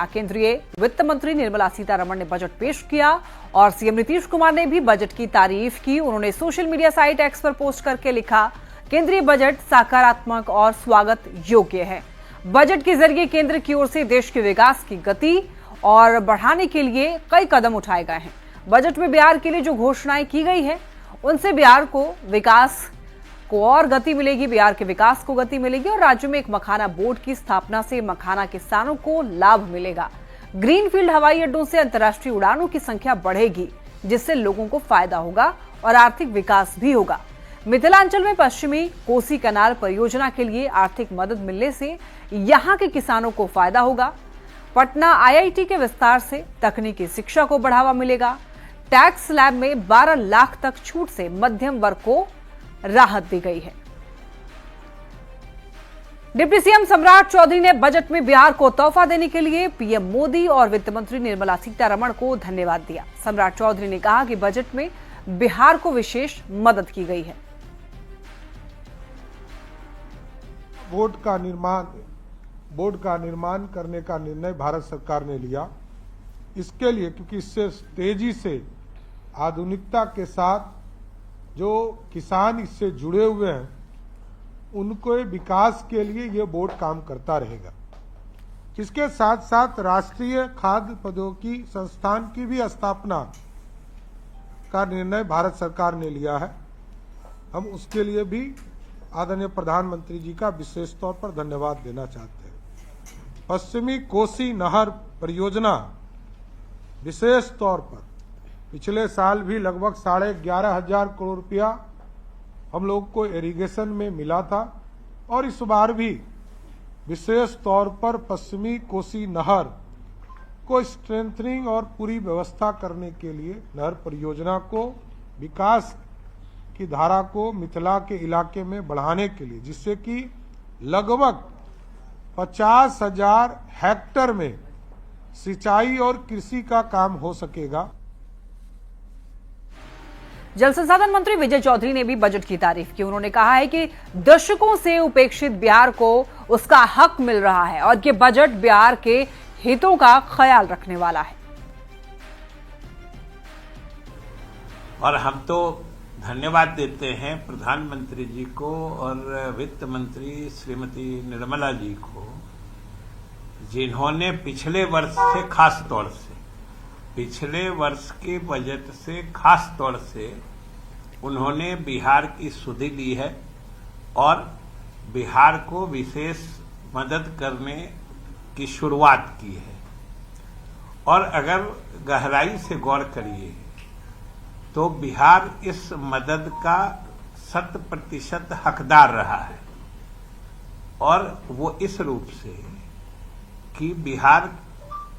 केंद्रीय वित्त मंत्री निर्मला सीतारमण ने बजट पेश किया और सीएम नीतीश कुमार ने भी बजट की तारीफ की। उन्होंने सोशल मीडिया साइट एक्स पर पोस्ट करके लिखा, केंद्रीय बजट सकारात्मक और स्वागत योग्य है। बजट के जरिए केंद्र की ओर से देश के विकास की गति और बढ़ाने के लिए कई कदम उठाए गए हैं। बजट में बिहार के लिए जो घोषणाएं की गई है उनसे बिहार को विकास को और गति मिलेगी, बिहार के विकास को गति मिलेगी और राज्य में एक मखाना बोर्ड की स्थापना से मखाना किसानों को लाभ मिलेगा। ग्रीनफील्ड हवाई अड्डों से अंतर्राष्ट्रीय उड़ानों की संख्या बढ़ेगी, जिससे लोगों को फायदा होगा और आर्थिक विकास भी होगा। मिथिलांचल में पश्चिमी कोसी कैनाल परियोजना के लिए आर्थिक मदद मिलने से यहां के किसानों को फायदा होगा। पटना आईआईटी के विस्तार से तकनीकी शिक्षा को बढ़ावा मिलेगा। टैक्स स्लैब में 12 लाख तक छूट से मध्यम वर्ग को राहत दी गई है। डिप्टी सीएम सम्राट चौधरी ने बजट में बिहार को तोहफा देने के लिए पीएम मोदी और वित्त मंत्री निर्मला सीतारमण को धन्यवाद दिया। सम्राट चौधरी ने कहा कि बजट में बिहार को विशेष मदद की गई है। बोर्ड का निर्माण करने का निर्णय भारत सरकार ने लिया, इसके लिए क्योंकि इससे तेजी से आधुनिकता के साथ जो किसान इससे जुड़े हुए हैं उनको विकास के लिए ये बोर्ड काम करता रहेगा। इसके साथ साथ राष्ट्रीय खाद्य प्रौद्योगिकी संस्थान की भी स्थापना का निर्णय भारत सरकार ने लिया है। हम उसके लिए भी आदरणीय प्रधानमंत्री जी का विशेष तौर पर धन्यवाद देना चाहते हैं। पश्चिमी कोसी नहर परियोजना विशेष तौर पर पिछले साल भी लगभग 11,500 करोड़ रुपया हम लोग को इरिगेशन में मिला था और इस बार भी विशेष तौर पर पश्चिमी कोसी नहर को स्ट्रेंथनिंग और पूरी व्यवस्था करने के लिए नहर परियोजना को विकास की धारा को मिथिला के इलाके में बढ़ाने के लिए, जिससे कि लगभग 50,000 हेक्टेयर में सिंचाई और कृषि का काम हो सकेगा। जल संसाधन मंत्री विजय चौधरी ने भी बजट की तारीफ की। उन्होंने कहा है कि दशकों से उपेक्षित बिहार को उसका हक मिल रहा है और ये बजट बिहार के हितों का ख्याल रखने वाला है। और हम तो धन्यवाद देते हैं प्रधानमंत्री जी को और वित्त मंत्री श्रीमती निर्मला जी को, जिन्होंने पिछले वर्ष से खास तौर से पिछले वर्ष के बजट से खास तौर से उन्होंने बिहार की सुधि ली है और बिहार को विशेष मदद करने की शुरुआत की है। और अगर गहराई से गौर करिए तो बिहार इस मदद का 100% हकदार रहा है और वो इस रूप से कि बिहार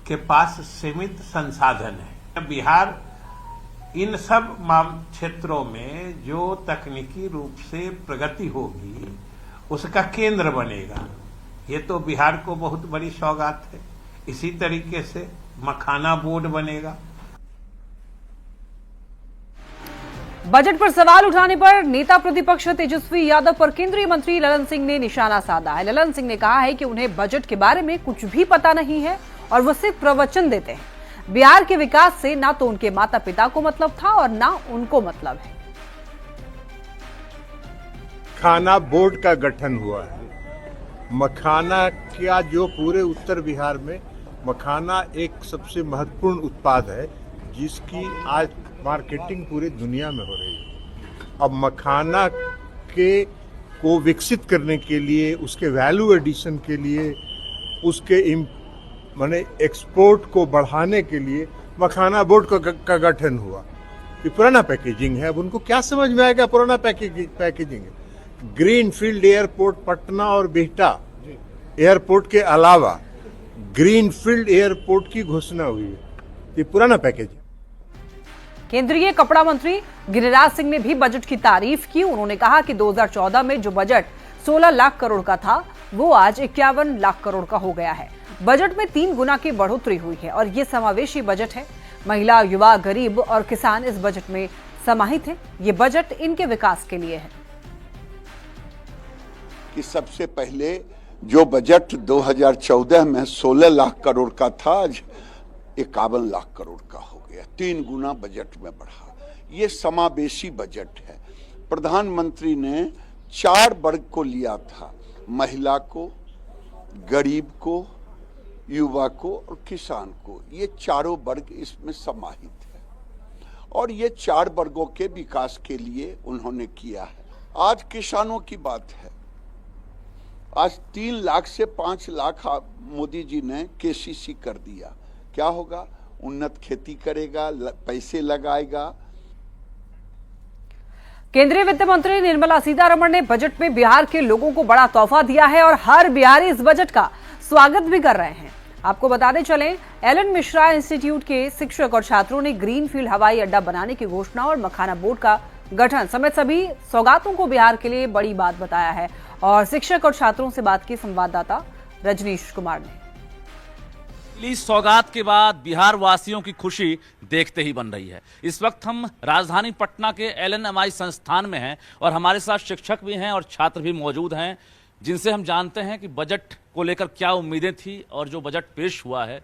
के पास सीमित संसाधन है। बिहार इन सब क्षेत्रों में जो तकनीकी रूप से प्रगति होगी उसका केंद्र बनेगा। ये तो बिहार को बहुत बड़ी सौगात है। इसी तरीके से मखाना बोर्ड बनेगा। बजट पर सवाल उठाने पर नेता प्रतिपक्ष तेजस्वी यादव पर केंद्रीय मंत्री ललन सिंह ने निशाना साधा है। ललन सिंह ने कहा है कि उन्हें बजट के बारे में कुछ भी पता नहीं है और वो सिर्फ प्रवचन देते हैं। बिहार के विकास से ना तो उनके माता पिता को मतलब था और ना उनको मतलब है। मखाना बोर्ड का गठन हुआ है। मखाना का जो पूरे उत्तर बिहार में मखाना एक सबसे महत्वपूर्ण उत्पाद है, जिसकी आज मार्केटिंग पूरी दुनिया में हो रही है। अब मखाना के को विकसित करने के लिए, उसके वैल्यू एडिशन के लिए, उसके माने एक्सपोर्ट को बढ़ाने के लिए मखाना बोर्ड का गठन हुआ। ये पुराना पैकेजिंग है। अब उनको क्या समझ में आएगा पुराना पैकेजिंग है। ग्रीनफील्ड एयरपोर्ट पटना और बिहटा एयरपोर्ट के अलावा ग्रीनफील्ड एयरपोर्ट की घोषणा हुई है। ये पुराना पैकेजिंग। केंद्रीय कपड़ा मंत्री गिरिराज सिंह ने भी बजट की तारीफ की। उन्होंने कहा कि 2014 में जो बजट 16 लाख करोड़ का था वो आज 51 लाख करोड़ का हो गया है। बजट में 3 गुना की बढ़ोतरी हुई है और ये समावेशी बजट है। महिला, युवा, गरीब और किसान इस बजट में समाहित हैं। ये बजट इनके विकास के लिए है। कि सबसे पहले जो बजट 2014 में 16 लाख करोड़ का था, आज 51 लाख करोड़ का हो गया, 3 गुना बजट में बढ़ा। ये समावेशी बजट है। प्रधानमंत्री ने 4 वर्ग को लिया था, महिला को, गरीब को, युवा को और किसान को। ये चारों वर्ग इसमें समाहित है और ये 4 वर्गों के विकास के लिए उन्होंने किया है। आज किसानों की बात है। आज 3 लाख से 5 लाख मोदी जी ने केसीसी कर दिया। क्या होगा? उन्नत खेती करेगा, पैसे लगाएगा। केंद्रीय वित्त मंत्री निर्मला सीतारमण ने बजट में बिहार के लोगों को बड़ा तोहफा दिया है और हर बिहारी इस बजट का स्वागत भी कर रहे हैं। आपको बताते चलें, एलन मिश्रा इंस्टीट्यूट के शिक्षक और छात्रों ने ग्रीनफील्ड हवाई अड्डा बनाने की घोषणा और मखाना बोर्ड का गठन समेत सभी सौगातों को बिहार के लिए बड़ी बात बताया है। और शिक्षक और छात्रों से बात की संवाददाता रजनीश कुमार ने। इस सौगात के बाद बिहार वासियों की खुशी देखते ही बन रही है। इस वक्त हम राजधानी पटना के LNMI संस्थान में हैं और हमारे साथ शिक्षक भी हैं और छात्र भी मौजूद हैं, जिनसे हम जानते हैं कि बजट को लेकर क्या उम्मीदें थी और जो बजट पेश हुआ है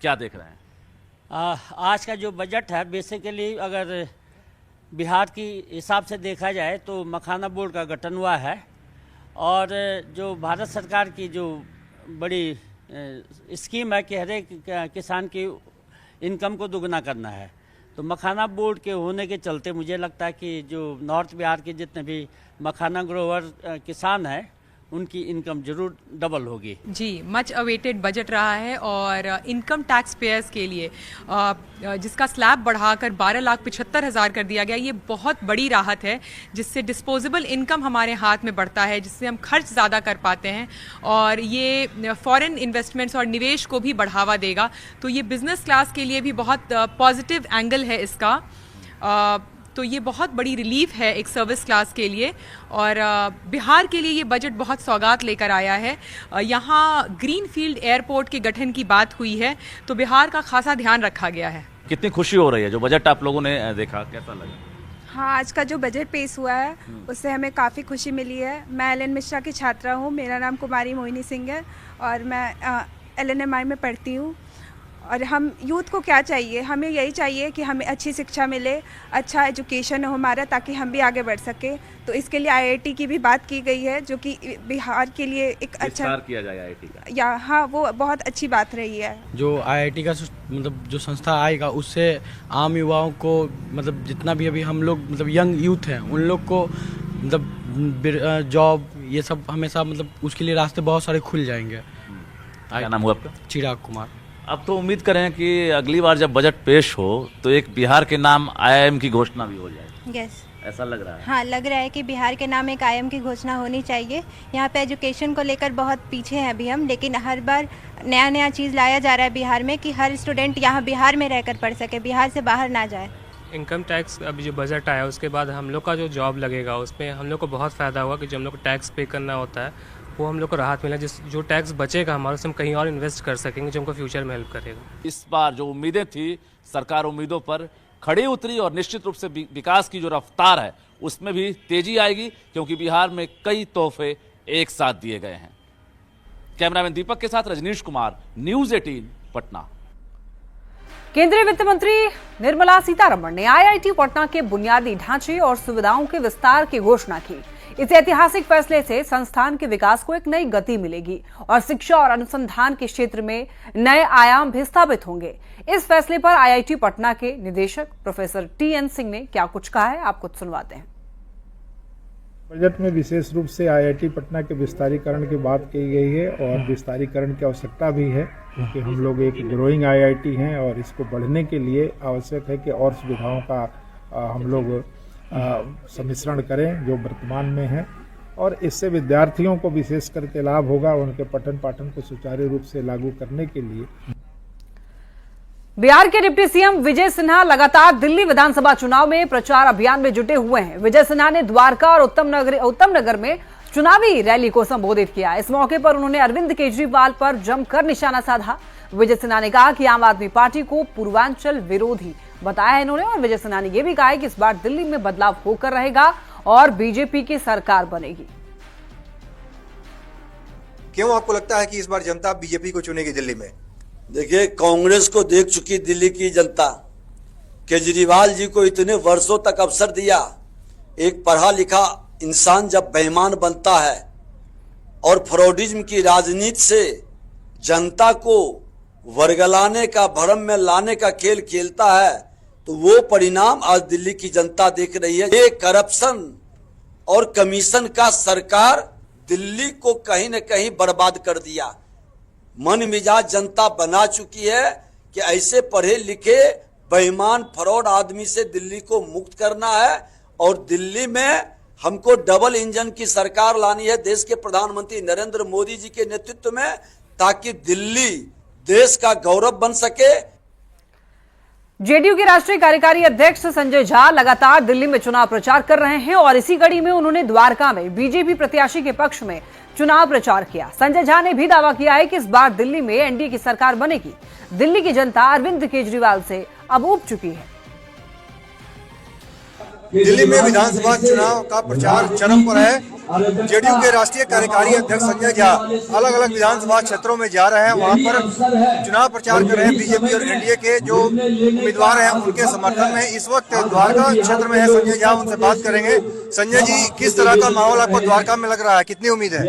क्या देख रहे हैं। आज का जो बजट है, बेसिकली अगर बिहार की हिसाब से देखा जाए तो मखाना बोर्ड का गठन हुआ है और जो भारत सरकार की जो बड़ी स्कीम है कि हर एक किसान की इनकम को दुगना करना है, तो मखाना बोर्ड के होने के चलते मुझे लगता है कि जो नॉर्थ बिहार के जितने भी मखाना ग्रोवर किसान हैं उनकी इनकम जरूर डबल होगी। जी, मच अवेटेड बजट रहा है और इनकम टैक्स पेयर्स के लिए जिसका स्लैब बढ़ाकर 12,75,000 कर दिया गया, ये बहुत बड़ी राहत है, जिससे डिस्पोजेबल इनकम हमारे हाथ में बढ़ता है, जिससे हम खर्च ज़्यादा कर पाते हैं और ये फॉरेन इन्वेस्टमेंट्स और निवेश को भी बढ़ावा देगा। तो ये बिजनेस क्लास के लिए भी बहुत पॉजिटिव एंगल है इसका। तो ये बहुत बड़ी रिलीफ है एक सर्विस क्लास के लिए और बिहार के लिए ये बजट बहुत सौगात लेकर आया है। यहाँ ग्रीनफील्ड एयरपोर्ट के गठन की बात हुई है, तो बिहार का खासा ध्यान रखा गया है। कितनी खुशी हो रही है जो बजट आप लोगों ने देखा, कैसा लगा? हाँ, आज का जो बजट पेश हुआ है उससे हमें काफ़ी खुशी मिली है। मैं एलन मिश्रा की छात्रा हूँ, मेरा नाम कुमारी मोहिनी सिंह है और मैं LNMI में पढ़ती हूँ। और हम यूथ को क्या चाहिए? हमें यही चाहिए कि हमें अच्छी शिक्षा मिले, अच्छा एजुकेशन हो हमारा, ताकि हम भी आगे बढ़ सके। तो इसके लिए IIT की भी बात की गई है, जो कि बिहार के लिए एक अच्छा किया जाएगा IIT का। या हाँ, वो बहुत अच्छी बात रही है। जो IIT का मतलब जो संस्था आएगा, उससे आम युवाओं को, मतलब जितना भी अभी हम लोग मतलब यंग यूथ हैं, उन लोग को मतलब जॉब ये सब हमेशा मतलब उसके लिए रास्ते बहुत सारे खुल जाएंगे। क्या नाम हुआ आपका? चिराग कुमार। अब तो उम्मीद करें कि अगली बार जब बजट पेश हो तो एक बिहार के नाम IIM की घोषणा भी हो जाए। यस, ऐसा लग रहा है। हाँ, लग रहा है कि बिहार के नाम एक IIM की घोषणा होनी चाहिए। यहाँ पे एजुकेशन को लेकर बहुत पीछे हैं अभी हम, लेकिन हर बार नया नया चीज़ लाया जा रहा है बिहार में कि हर स्टूडेंट यहाँ बिहार में रहकर पढ़ सके, बिहार से बाहर ना जाए। इनकम टैक्स अभी जो बजट आया उसके बाद हम लोग का जो जॉब लगेगा उसमें हम लोग को बहुत फ़ायदा होगा कि जो हम लोग को टैक्स पे करना होता है वो हम लोग को राहत मिला। जो टैक्स बचेगा हमारे, उससे हम कहीं और इन्वेस्ट कर सकेंगे, जो हमको फ्यूचर में हेल्प करेगा। इस बार जो उम्मीदें थी, सरकार उम्मीदों पर खड़ी उतरी और निश्चित रूप से विकास की जो रफ्तार है उसमें भी तेजी आएगी, क्योंकि बिहार में कई तोहफे एक साथ दिए गए हैं। कैमरामैन दीपक के साथ रजनीश कुमार, न्यूज़ 18 पटना। केंद्रीय वित्त मंत्री निर्मला सीतारमण ने IIT पटना के बुनियादी ढांचे और सुविधाओं के विस्तार की घोषणा की। इस ऐतिहासिक फैसले से संस्थान के विकास को एक नई गति मिलेगी और शिक्षा और अनुसंधान के क्षेत्र में नए आयाम भी स्थापित होंगे। इस फैसले पर IIT पटना के निदेशक प्रोफेसर TN सिंह ने क्या कुछ कहा है, आपको सुनवाते हैं। बजट में विशेष रूप से IIT पटना के विस्तारीकरण की बात की गई है और विस्तारीकरण की आवश्यकता भी है, क्योंकि हम लोग एक ग्रोइंग IIT हैं और इसको बढ़ने के लिए आवश्यक है कि और सुविधाओं का हम लोग सम्मिश्रण करें जो वर्तमान में है, और इससे विद्यार्थियों को विशेष करके लाभ होगा उनके पठन पाठन को सुचारू रूप से लागू करने के लिए। बिहार के डिप्टी सीएम विजय सिन्हा लगातार दिल्ली विधानसभा चुनाव में प्रचार अभियान में जुटे हुए हैं। विजय सिन्हा ने द्वारका और उत्तम नगर में चुनावी रैली को संबोधित किया। इस मौके पर उन्होंने अरविंद केजरीवाल पर जमकर निशाना साधा। विजय सिन्हा ने कहा कि आम आदमी पार्टी को पूर्वांचल विरोधी बताया है इन्होंने, और विजय सिन्हा ने यह भी कहा है कि इस बार दिल्ली में बदलाव होकर रहेगा और बीजेपी की सरकार बनेगी। क्यों आपको लगता है कि इस बार जनता बीजेपी को चुनेगी दिल्ली में? देखिए, कांग्रेस को देख चुकी दिल्ली की जनता। केजरीवाल जी को इतने वर्षों तक अवसर दिया। एक पढ़ा लिखा इंसान जब बेईमान बनता है और फ्रॉडिज्म की राजनीति से जनता को वर्गलाने का, भ्रम में लाने का खेल खेलता है, तो वो परिणाम आज दिल्ली की जनता देख रही है। ये करप्शन और कमीशन का सरकार दिल्ली को कहीं न कहीं बर्बाद कर दिया। मन मिजाज जनता बना चुकी है कि ऐसे पढ़े लिखे बेईमान फ्रॉड आदमी से दिल्ली को मुक्त करना है और दिल्ली में हमको डबल इंजन की सरकार लानी है देश के प्रधानमंत्री नरेंद्र मोदी जी के नेतृत्व में, ताकि दिल्ली देश का गौरव बन सके। जेडीयू के राष्ट्रीय कार्यकारी अध्यक्ष संजय झा लगातार दिल्ली में चुनाव प्रचार कर रहे हैं और इसी कड़ी में उन्होंने द्वारका में बीजेपी प्रत्याशी के पक्ष में चुनाव प्रचार किया। संजय झा ने भी दावा किया है कि इस बार दिल्ली में एनडीए की सरकार बनेगी। दिल्ली की जनता अरविंद केजरीवाल से अब ऊब चुकी है। दिल्ली में विधानसभा चुनाव का प्रचार चरम पर है। जेडीयू के राष्ट्रीय कार्यकारी अध्यक्ष संजय झा अलग अलग विधानसभा क्षेत्रों में जा रहे हैं, वहां पर चुनाव प्रचार कर रहे हैं। बीजेपी और एनडीए के जो उम्मीदवार हैं उनके समर्थन में इस वक्त द्वारका क्षेत्र में है संजय झा, उनसे बात करेंगे। संजय जी, किस तरह का माहौल आपको द्वारका में लग रहा है? कितनी उम्मीद है?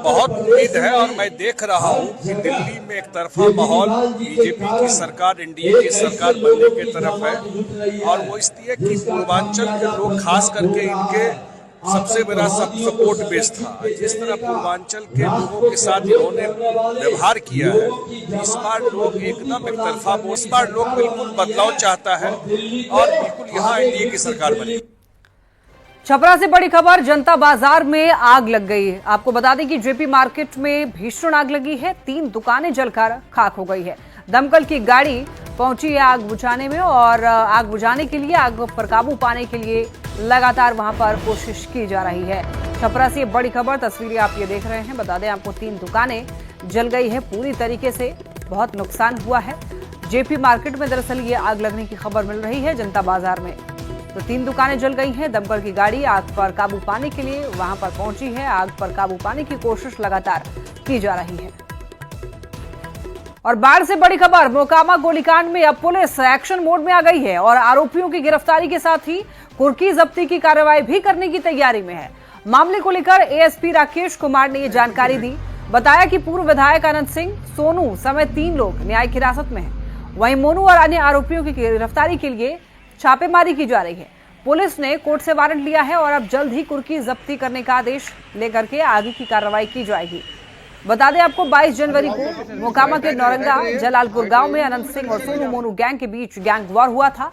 बहुत उम्मीद है और मैं देख रहा हूँ कि दिल्ली में एक तरफा माहौल बीजेपी की सरकार, एनडीए की सरकार बनने की तरफ है और वो इसलिए कि पूर्वांचल के लोग खास करके इनके सबसे बड़ा सपोर्ट बेस था। जिस तरह पूर्वांचल के लोगों के साथ इन्होंने व्यवहार किया है, इस बार लोग एकदम एक तरफा, इस बार लोग बिल्कुल बदलाव चाहता है और बिल्कुल यहाँ एनडीए की सरकार बनी। छपरा से बड़ी खबर, जनता बाजार में आग लग गई। आपको बता दें कि जेपी मार्केट में भीषण आग लगी है। 3 दुकानें जलकर खाक हो गई है। दमकल की गाड़ी पहुंची है आग बुझाने में और आग बुझाने के लिए, आग पर काबू पाने के लिए लगातार वहां पर कोशिश की जा रही है। छपरा से बड़ी खबर, तस्वीरें आप ये देख रहे हैं। बता दें आपको 3 दुकानें जल गई है पूरी तरीके से, बहुत नुकसान हुआ है। जेपी मार्केट में दरअसल ये आग लगने की खबर मिल रही है जनता बाजार में। तो 3 दुकानें जल गई हैं। दमकल की गाड़ी आग पर काबू पाने के लिए वहां पर पहुंची है। आग पर काबू पाने की कोशिश लगातार की जा रही है। और बाढ़ से बड़ी खबर, मोकामा गोलीकांड में अब पुलिस एक्शन मोड में आ गई है और आरोपियों की गिरफ्तारी के साथ ही कुर्की जब्ती की कार्रवाई भी करने की तैयारी में है। मामले को लेकर एएसपी राकेश कुमार ने ये जानकारी दी। बताया कि पूर्व विधायक अनंत सिंह, सोनू समेत 3 लोग न्यायिक हिरासत में हैं। वहीं मोनू और अन्य आरोपियों की गिरफ्तारी के लिए छापेमारी की जा रही है। पुलिस ने कोर्ट से वारंट लिया है और अब जल्द ही कुर्की जब्ती करने का आदेश लेकर के आगे की कार्रवाई की जाएगी। बता दें आपको 22 जनवरी को मोकामा के नौरंगा जलालपुर गांव में अनंत सिंह और सोनू मोनू गैंग के बीच गैंग वॉर हुआ था।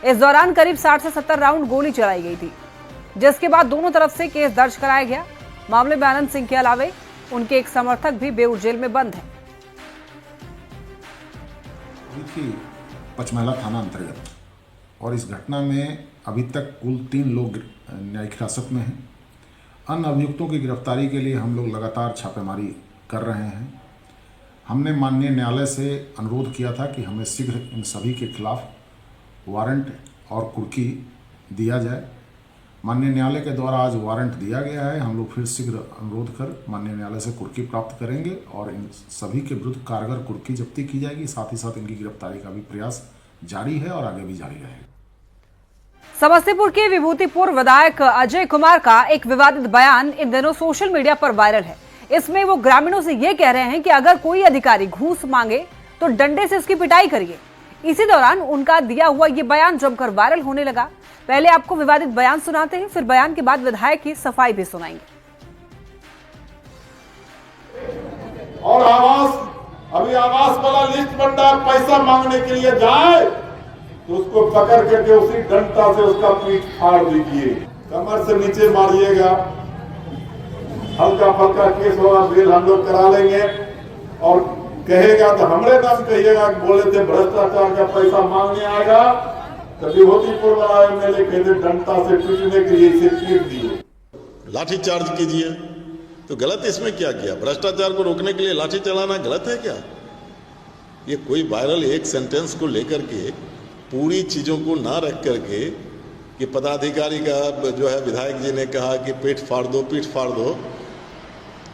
इस दौरान करीब 60 से 70 राउंड गोली चलाई गई थी, जिसके बाद दोनों तरफ से केस दर्ज कराया गया। मामले में अनंत सिंह के अलावे उनके एक समर्थक भी बेऊर जेल में बंद है। पचमैला थाना अंतर्गत और इस घटना में अभी तक कुल 3 लोग न्यायिक हिरासत में हैं। अन्य अभियुक्तों की गिरफ्तारी के लिए हम लोग लगातार छापेमारी कर रहे हैं। हमने माननीय न्यायालय से अनुरोध किया था कि हमें शीघ्र इन सभी के खिलाफ वारंट और कुर्की दिया जाए। माननीय न्यायालय के द्वारा आज वारंट दिया गया है। हम लोग फिर शीघ्र अनुरोध कर माननीय न्यायालय से कुर्की प्राप्त करेंगे और इन सभी के विरुद्ध कारगर कुर्की जब्ती की जाएगी। साथ ही साथ इनकी गिरफ्तारी का भी प्रयास जारी है और आगे भी जारी रहेगा। समस्तीपुर के विभूतिपुर विधायक अजय कुमार का एक विवादित बयान इन दिनों सोशल मीडिया पर वायरल है। इसमें वो ग्रामीणों से ये कह रहे हैं कि अगर कोई अधिकारी घूस मांगे तो डंडे से उसकी पिटाई करिए। इसी दौरान उनका दिया हुआ ये बयान जमकर वायरल होने लगा। पहले आपको विवादित बयान सुनाते हैं, फिर बयान के बाद विधायक की सफाई भी सुनाएंगे। और आवास वाला लिस्ट बनता, पैसा मांगने के लिए जाए तो उसको पकड़ करके उसी डंडा से उसका पीठ फाड़ दीजिए, कमर से नीचे मारिएगा। हल्का फल्का केस होगा, बिल हम लोग करा लेंगे और कहेगा तो हमरे नाम कहिएगा, बोले थे भ्रष्टाचार का पैसा मांगने आएगा तो विभूतिपुर वाला एमएलए कहते डंडा से पीटने के लिए इसे पीट दिए, लाठी चार्ज कीजिए। तो गलत इसमें क्या किया? भ्रष्टाचार को रोकने के लिए लाठी चलाना गलत है क्या? ये कोई वायरल एक सेंटेंस को लेकर के पूरी चीजों को ना रख करके कि पदाधिकारी का जो है विधायक जी ने कहा कि पीठ फाड़ दो,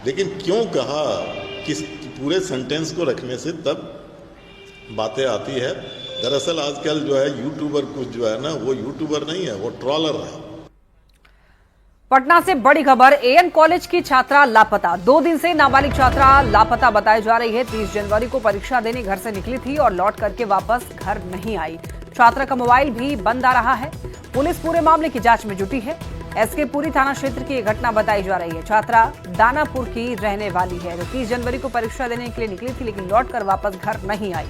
लेकिन क्यों कहा, किस पूरे सेंटेंस को रखने से तब बातें आती है। दरअसल आजकल जो है यूट्यूबर कुछ जो है ना, वो यूट्यूबर नहीं है, वो ट्रॉलर है। पटना से बड़ी खबर, एएन कॉलेज की छात्रा लापता। 2 दिन से नाबालिग छात्रा लापता बताई जा रही है। 30 जनवरी को परीक्षा देने घर से निकली थी और लौट करके वापस घर नहीं आई। छात्रा का मोबाइल भी बंद आ रहा है। पुलिस पूरे मामले की जांच में जुटी है। एसके पुरी थाना क्षेत्र की यह घटना बताई जा रही है। छात्रा दानापुर की रहने वाली है, जो 30 जनवरी को परीक्षा देने के लिए निकली थी, लेकिन लौटकर वापस घर नहीं आई।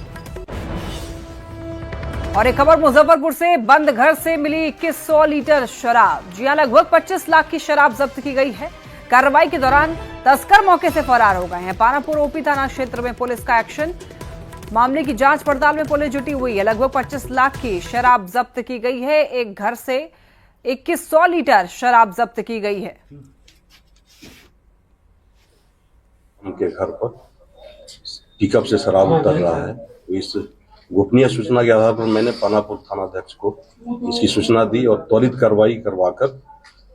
और एक खबर मुजफ्फरपुर से, बंद घर से मिली 2100 लीटर शराब। जी हां, लगभग 25 लाख की शराब जब्त की गई है। कार्रवाई के दौरान तस्कर मौके से फरार हो गए हैं। पानापुर ओपी थाना क्षेत्र में पुलिस का एक्शन। मामले की जांच पड़ताल में पुलिस जुटी हुई है। लगभग 25 लाख की शराब जब्त की गई है। एक घर से 2100 लीटर शराब जब्त की गई है। उनके घर पर पिकअप से शराब उतर रहा है। इस गोपनीय सूचना के आधार पर मैंने पानापुर थानाध्यक्ष को इसकी सूचना दी और त्वरित कार्रवाई करवाकर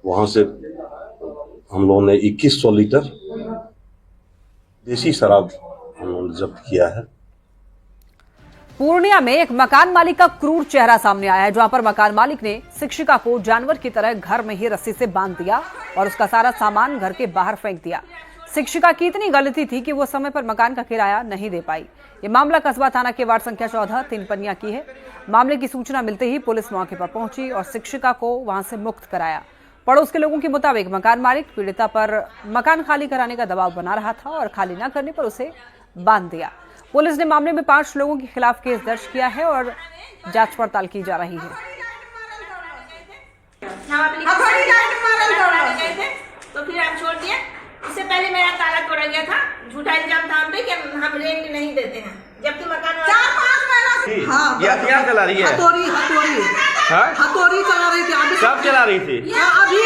वहां से हम लोगों ने 2100 लीटर देसी शराब हम लोगों ने जब्त किया है। पूर्णिया में एक मकान मालिक का क्रूर चेहरा सामने आया है, जहां पर मकान मालिक ने शिक्षिका को जानवर की तरह घर में ही रस्सी से बांध दिया और उसका सारा सामान घर के बाहर फेंक दिया। शिक्षिका की इतनी गलती थी कि वो समय पर मकान का किराया नहीं दे पाई। ये मामला कस्बा थाना के वार्ड संख्या 14 तिनपनिया की है। मामले की सूचना मिलते ही पुलिस मौके पर पहुंची और शिक्षिका को वहां से मुक्त कराया। पड़ोस के लोगों के मुताबिक मकान मालिक पीड़िता पर मकान खाली कराने का दबाव बना रहा था और खाली न करने पर उसे बांध दिया। पुलिस ने मामले में 5 लोगों के खिलाफ केस दर्ज किया है और जांच पड़ताल की जा रही है। तो फिर हम छोड़ दिए। इससे पहले मेरा ताला तोड़ा गया था, झूठा इल्जाम था हम पे कि हम रेंट नहीं देते हैं, जबकि मकान 4-5 महीना। हाँ, ये हथियार चला रही है। हथौड़ी चला रही थी। कब चला रही थी? अभी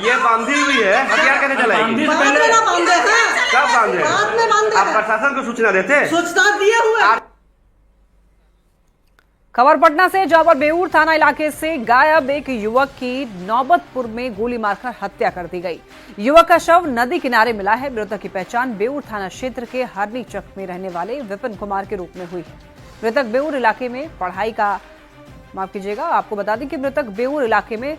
ये बांधी हुई है, हथियार कैसे चलाएगी? बांधे हैं। कब बांधे? आप प्रशासन को सूचना देते? सूचना दिए हुए। खबर पटना से, जहां पर बेऊर थाना इलाके से गायब एक युवक की नौबतपुर में गोली मारकर हत्या कर दी गई। युवक का शव नदी किनारे मिला है। मृतक की पहचान बेऊर थाना क्षेत्र के हरनी चक में रहने वाले विपिन कुमार के रूप में हुई है। मृतक बेऊर इलाके में पढ़ाई का आपको बता दें कि मृतक बेऊर इलाके में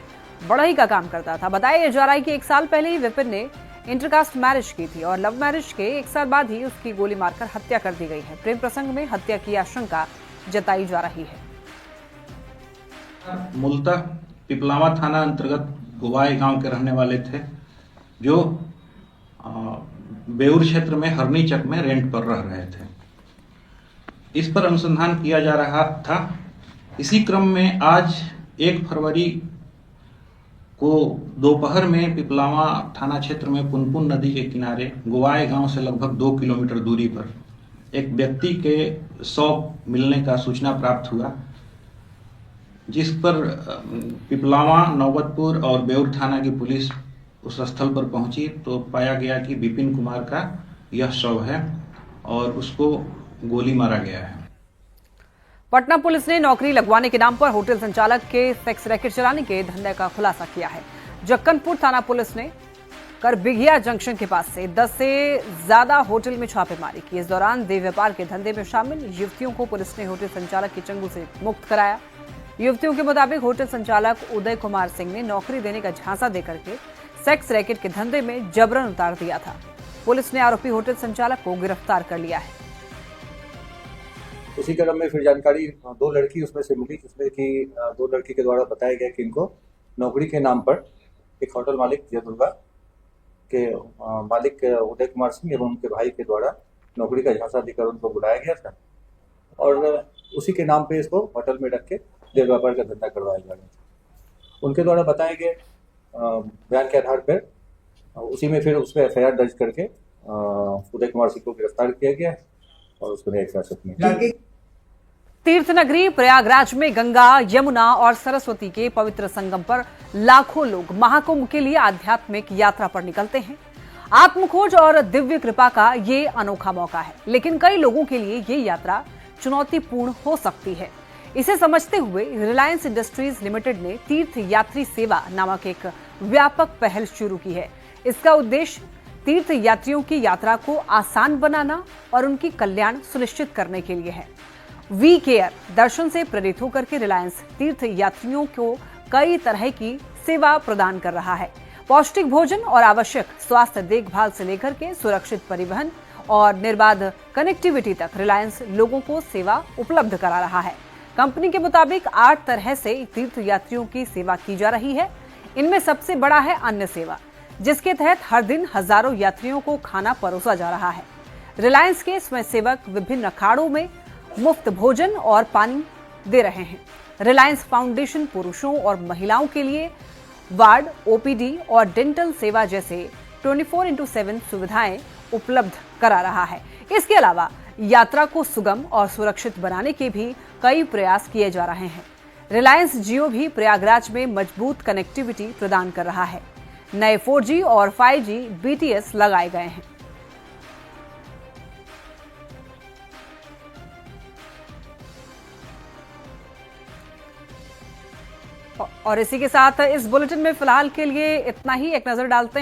बढ़ई का काम करता था। बताया जा रहा है कि 1 साल पहले ही विपिन ने इंटरकास्ट मैरिज की थी और लव मैरिज के 1 साल बाद ही उसकी गोली मारकर हत्या कर दी गई है। प्रेम प्रसंग में हत्या की आशंका जताई जा रही है। मूलतः पिपलावा थाना अंतर्गत गुवाई गांव के रहने वाले थे, जो बेऊर क्षेत्र में हरनी चक में रेंट पर रह रहे थे। इस पर अनुसंधान किया जा रहा था। इसी क्रम में आज 1 फरवरी को दोपहर में पिपलावा थाना क्षेत्र में पुनपुन नदी के किनारे गुवाई गांव से लगभग 2 किलोमीटर दूरी पर एक व्यक्ति के शव मिलने का सूचना प्राप्त हुआ, जिस पर पिपलावा, नौबतपुर और बेऊर थाना की पुलिस उस स्थल पर पहुंची तो पाया गया कि विपिन कुमार का यह शव है और उसको गोली मारा गया है। पटना पुलिस ने नौकरी लगवाने के नाम पर होटल संचालक के सेक्स रैकेट चलाने के धंधे का खुलासा किया है। जक्कनपुर थाना पुलिस ने करबिघिया जंक्शन के पास से 10 से ज्यादा होटल में छापेमारी की। इस दौरान देह व्यापार के धंधे में शामिल युवतियों को पुलिस ने होटल संचालक के चंगुल से मुक्त कराया। युवतियों के मुताबिक होटल संचालक उदय कुमार सिंह ने नौकरी देने का झांसा देकर के सेक्स रैकेट के धंधे में जबरन उतार दिया था। पुलिस ने आरोपी होटल संचालक को गिरफ्तार कर लिया है। उसी क्रम में फिर जानकारी 2 लड़की उसमें से मिली, जिसमें कि 2 लड़की के द्वारा बताया गया कि इनको नौकरी के नाम पर एक होटल मालिक जय दुर्गा के मालिक उदय कुमार सिंह एवं उनके भाई के द्वारा नौकरी का झांसा देकर उनको बुलाया गया था और उसी के नाम पे इसको होटल में रख के देह व्यापार का धंधा करवाया जा रहा था। उनके द्वारा बताए गए बयान के आधार पर उसी में फिर उस पर FIR दर्ज करके उदय कुमार सिंह को गिरफ्तार किया गया है और उसको न्यायिक हिरासत में। तीर्थ नगरी प्रयागराज में गंगा, यमुना और सरस्वती के पवित्र संगम पर लाखों लोग महाकुंभ के लिए आध्यात्मिक यात्रा पर निकलते हैं। आत्मखोज और दिव्य कृपा का ये अनोखा मौका है, लेकिन कई लोगों के लिए ये यात्रा चुनौतीपूर्ण हो सकती है। इसे समझते हुए रिलायंस इंडस्ट्रीज लिमिटेड ने तीर्थ यात्री सेवा नामक एक व्यापक पहल शुरू की है। इसका उद्देश्य तीर्थ यात्रियों की यात्रा को आसान बनाना और उनकी कल्याण सुनिश्चित करने के लिए है। वी केयर दर्शन से प्रेरित होकर के रिलायंस तीर्थ यात्रियों को कई तरह की सेवा प्रदान कर रहा है। पौष्टिक भोजन और आवश्यक स्वास्थ्य देखभाल से लेकर के सुरक्षित परिवहन और निर्बाध कनेक्टिविटी तक रिलायंस लोगों को सेवा उपलब्ध करा रहा है। कंपनी के मुताबिक 8 तरह से तीर्थ यात्रियों की सेवा की जा रही है। इनमें सबसे बड़ा है अन्न सेवा, जिसके तहत हर दिन हजारों यात्रियों को खाना परोसा जा रहा है। रिलायंस के स्वयंसेवक विभिन्न अखाड़ों में मुफ्त भोजन और पानी दे रहे हैं। रिलायंस फाउंडेशन पुरुषों और महिलाओं के लिए वार्ड, ओपीडी और डेंटल सेवा जैसे 24/7 सुविधाएं उपलब्ध करा रहा है। इसके अलावा यात्रा को सुगम और सुरक्षित बनाने के भी कई प्रयास किए जा रहे हैं। रिलायंस जियो भी प्रयागराज में मजबूत कनेक्टिविटी प्रदान कर रहा है। नए 4G और 5G BTS लगाए गए हैं। और इसी के साथ इस बुलेटिन में फिलहाल के लिए इतना ही। एक नजर डालते हैं